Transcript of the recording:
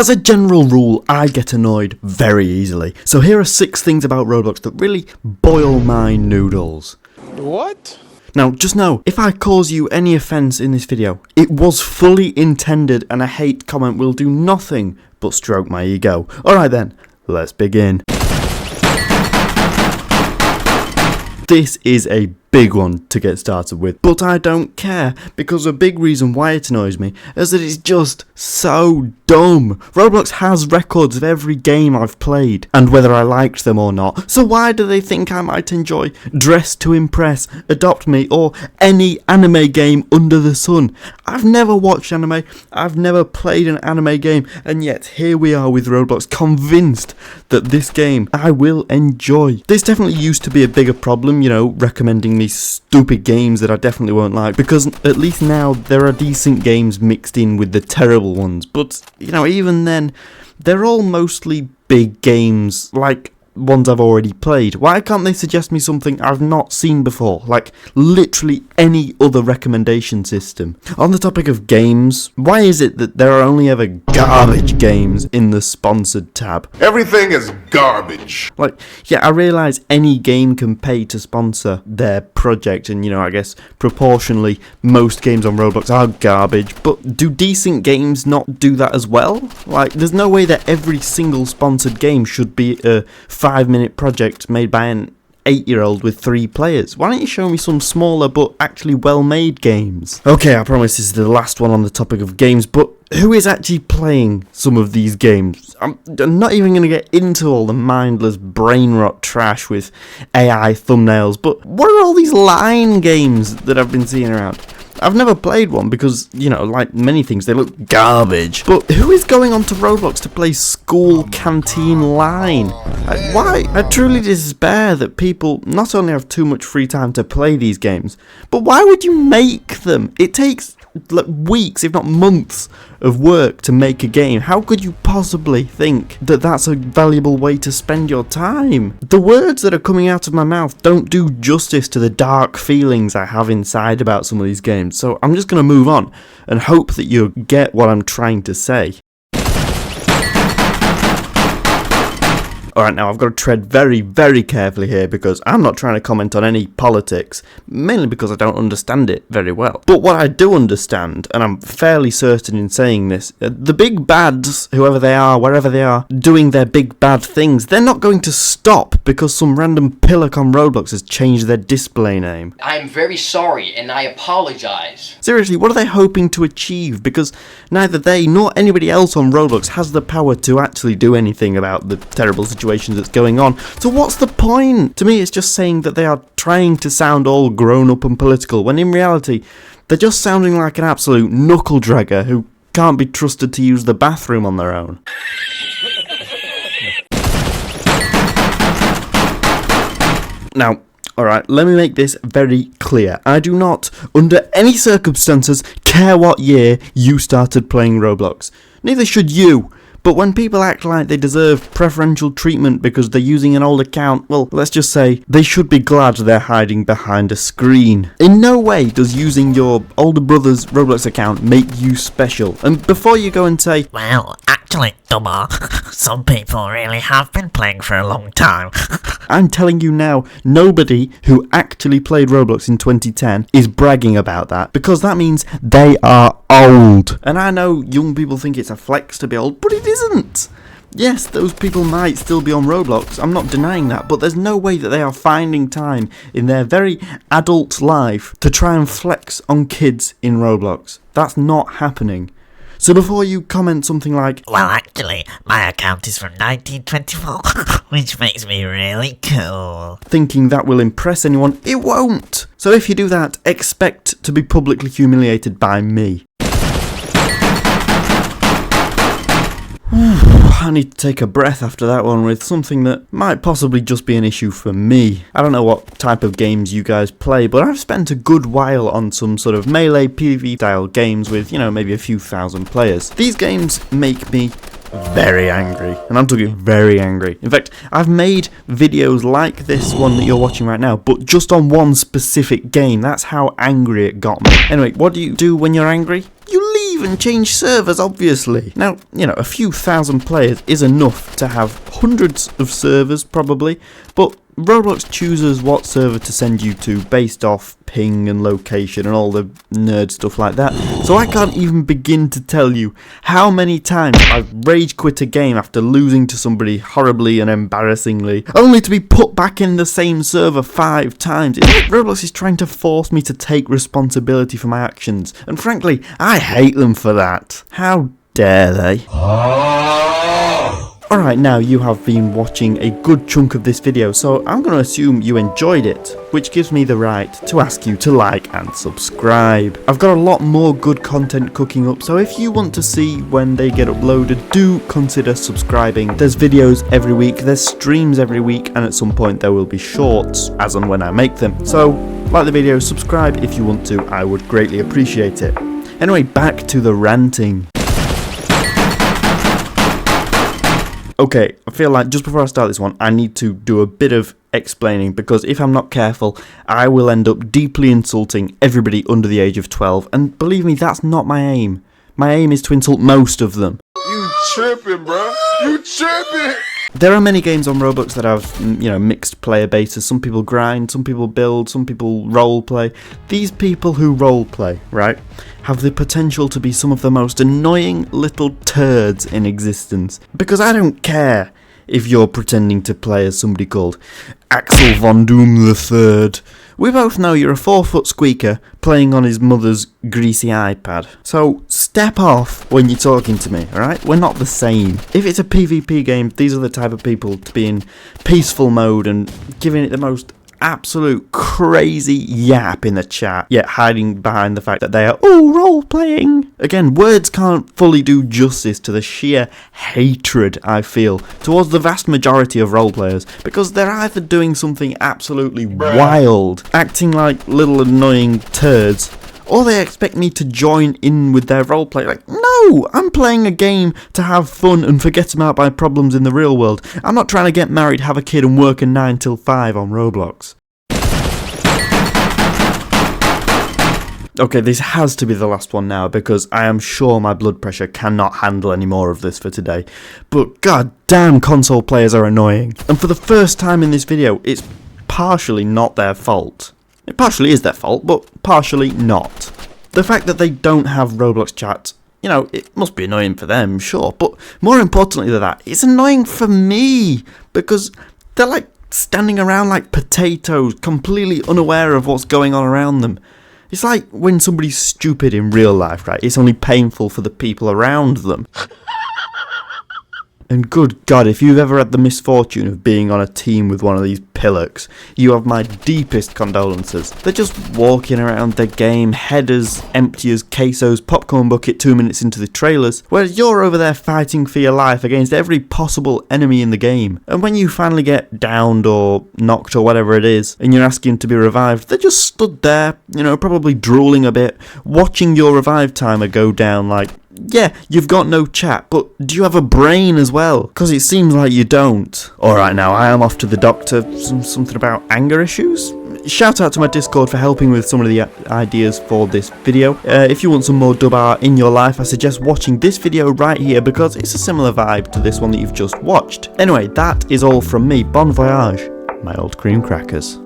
As a general rule, I get annoyed very easily. So here are 6 things about Roblox that really boil my noodles. What? Now, just know, if I cause you any offence in this video, it was fully intended and a hate comment will do nothing but stroke my ego. Alright then, let's begin. This is a big one to get started with, but I don't care, because a big reason why it annoys me is that it's just so dumb. Roblox has records of every game I've played, and whether I liked them or not, so why do they think I might enjoy Dress to Impress, Adopt Me, or any anime game under the sun? I've never watched anime, I've never played an anime game, and yet here we are with Roblox convinced that this game I will enjoy. This definitely used to be a bigger problem, you know, recommending these stupid games that I definitely won't like, because at least now there are decent games mixed in with the terrible ones, but you know, even then they're all mostly big games like ones I've already played. Why can't they suggest me something I've not seen before, like literally any other recommendation system? On the topic of games, why is it that there are only ever garbage games in the sponsored tab? Everything is garbage. Like, yeah, I realise any game can pay to sponsor their project, and you know, I guess proportionally most games on Roblox are garbage, but do decent games not do that as well? Like, there's no way that every single sponsored game should be a 5-minute project made by an 8-year-old with 3 players. Why don't you show me some smaller but actually well-made games? Okay, I promise this is the last one on the topic of games, but who is actually playing some of these games? I'm not even going to get into all the mindless brain rot trash with AI thumbnails, but what are all these line games that I've been seeing around? I've never played one because, you know, like many things, they look garbage. But who is going onto Roblox to play School Canteen Line? Why? I truly despair that people not only have too much free time to play these games, but why would you make them? It takes like weeks, if not months, of work to make a game. How could you possibly think that that's a valuable way to spend your time? The words that are coming out of my mouth don't do justice to the dark feelings I have inside about some of these games, so I'm just going to move on and hope that you get what I'm trying to say. Alright, now I've got to tread very, very carefully here because I'm not trying to comment on any politics, mainly because I don't understand it very well. But what I do understand, and I'm fairly certain in saying this, the big bads, whoever they are, wherever they are, doing their big bad things, they're not going to stop because some random pillock on Roblox has changed their display name. I'm very sorry and I apologize. Seriously, what are they hoping to achieve? Because neither they nor anybody else on Roblox has the power to actually do anything about the terrible situation that's going on. So what's the point? To me, it's just saying that they are trying to sound all grown up and political, when in reality, they're just sounding like an absolute knuckle dragger who can't be trusted to use the bathroom on their own. Now, alright, let me make this very clear. I do not, under any circumstances, care what year you started playing Roblox. Neither should you. But when people act like they deserve preferential treatment because they're using an old account, well, let's just say they should be glad they're hiding behind a screen. In no way does using your older brother's Roblox account make you special. And before you go and say, well, actually, DubR, some people really have been playing for a long time. I'm telling you now, nobody who actually played Roblox in 2010 is bragging about that, because that means they are old. And I know young people think it's a flex to be old, but it isn't. Yes, those people might still be on Roblox, I'm not denying that, but there's no way that they are finding time in their very adult life to try and flex on kids in Roblox. That's not happening. So before you comment something like, well, actually, my account is from 1924, which makes me really cool, thinking that will impress anyone, it won't. So if you do that, expect to be publicly humiliated by me. I need to take a breath after that one with something that might possibly just be an issue for me. I don't know what type of games you guys play, but I've spent a good while on some sort of melee PvP style games with, you know, maybe a few thousand players. These games make me very angry, and I'm talking very angry. In fact, I've made videos like this one that you're watching right now, but just on one specific game. That's how angry it got me. Anyway, what do you do when you're angry? You leave even change servers, obviously. Now, you know, a few thousand players is enough to have hundreds of servers, probably, but Roblox chooses what server to send you to based off ping and location and all the nerd stuff like that. So I can't even begin to tell you how many times I've rage quit a game after losing to somebody horribly and embarrassingly, only to be put back in the same server 5 times. It's like Roblox is trying to force me to take responsibility for my actions, and frankly, I hate them for that. How dare they? Alright, now you have been watching a good chunk of this video, so I'm going to assume you enjoyed it, which gives me the right to ask you to like and subscribe. I've got a lot more good content cooking up, so if you want to see when they get uploaded, do consider subscribing. There's videos every week, there's streams every week, and at some point there will be shorts, as and when I make them. So, like the video, subscribe if you want to, I would greatly appreciate it. Anyway, back to the ranting. Okay, I feel like just before I start this one, I need to do a bit of explaining, because if I'm not careful, I will end up deeply insulting everybody under the age of 12, and believe me, that's not my aim. My aim is to insult most of them. You tripping, bro. You tripping. There are many games on Roblox that have, you know, mixed player bases. Some people grind, some people build, some people roleplay. These people who roleplay, right, have the potential to be some of the most annoying little turds in existence. Because I don't care if you're pretending to play as somebody called Axel Von Doom III. We both know you're a 4-foot squeaker playing on his mother's greasy iPad. So step off when you're talking to me, alright? We're not the same. If it's a PvP game, these are the type of people to be in peaceful mode and giving it the most absolute crazy yap in the chat, yet hiding behind the fact that they are role-playing. Again, words can't fully do justice to the sheer hatred I feel towards the vast majority of role-players, because they're either doing something absolutely wild, acting like little annoying turds, or they expect me to join in with their roleplay. Like, no, I'm playing a game to have fun and forget about my problems in the real world. I'm not trying to get married, have a kid and work a 9 till 5 on Roblox. Okay, this has to be the last one now, because I am sure my blood pressure cannot handle any more of this for today. But god damn, console players are annoying. And for the first time in this video, it's partially not their fault. It partially is their fault, but partially not. The fact that they don't have Roblox chat, you know, it must be annoying for them, sure, but more importantly than that, it's annoying for me, because they're like standing around like potatoes, completely unaware of what's going on around them. It's like when somebody's stupid in real life, right? It's only painful for the people around them. And good God, if you've ever had the misfortune of being on a team with one of these pillocks, you have my deepest condolences. They're just walking around their game, head as empty as queso's popcorn bucket 2 minutes into the trailers, whereas you're over there fighting for your life against every possible enemy in the game. And when you finally get downed or knocked or whatever it is, and you're asking to be revived, they're just stood there, you know, probably drooling a bit, watching your revive timer go down like, yeah, you've got no chat, but do you have a brain as well? Because it seems like you don't. Alright, now I am off to the doctor. Something about anger issues? Shout out to my Discord for helping with some of the ideas for this video. If you want some more DubR in your life, I suggest watching this video right here, because it's a similar vibe to this one that you've just watched. Anyway, that is all from me. Bon voyage, my old cream crackers.